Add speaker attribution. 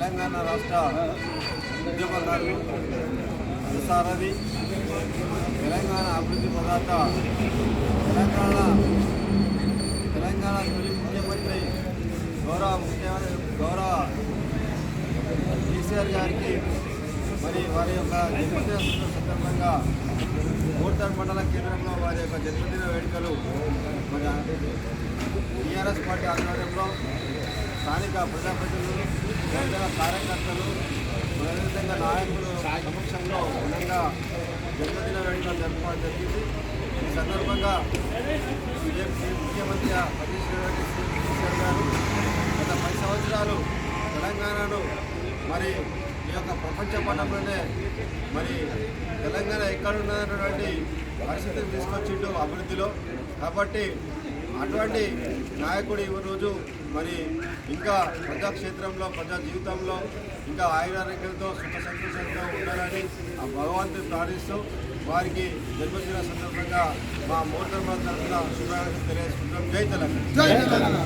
Speaker 1: తెలంగాణ రాష్ట్ర ఉద్యమకారులు అనుసారది తెలంగాణ అభివృద్ధి పదార్థ తెలంగాణ తొలి ముఖ్యమంత్రి గౌరవ కేసీఆర్ గారికి మరి వారి యొక్క జన్మదిన సందర్భంగా కోర్తర్ మండల కేంద్రంలో వారి యొక్క జన్మదిన వేడుకలు మరి టీఆర్ఎస్ పార్టీ ఆధ్వర్యంలో స్థానిక ప్రజాప్రతినిధులు ప్రజల కార్యకర్తలు అదేవిధంగా నాయకులు సమక్షంలో ఘనంగా జన్మదిన వేడుకలు జరుపుకోవడం జరిగింది. ఈ సందర్భంగా ముఖ్యమంత్రి కేసీఆర్ గారు గత 10 సంవత్సరాలు తెలంగాణను మరి ఈ యొక్క ప్రపంచ పటంలోనే మరి తెలంగాణ ఎక్కడున్నటువంటి పరిస్థితిని తీసుకొచ్చిండు అభివృద్ధిలో. కాబట్టి అటువంటి నాయకుడు ఈ రోజు మరి ఇంకా ప్రజాక్షేత్రంలో ప్రజా జీవితంలో ఇంకా ఆయురారోగ్యంతో సుఖ సంతోషంతో ఉండాలని ఆ భగవంతుని ప్రార్థిస్తూ వారికి జన్మదిన సందర్భంగా మా మోటార్ తరఫున శుభాకాంక్షలు తెలియజేసుకుంటాం. జై తెలంగాణ.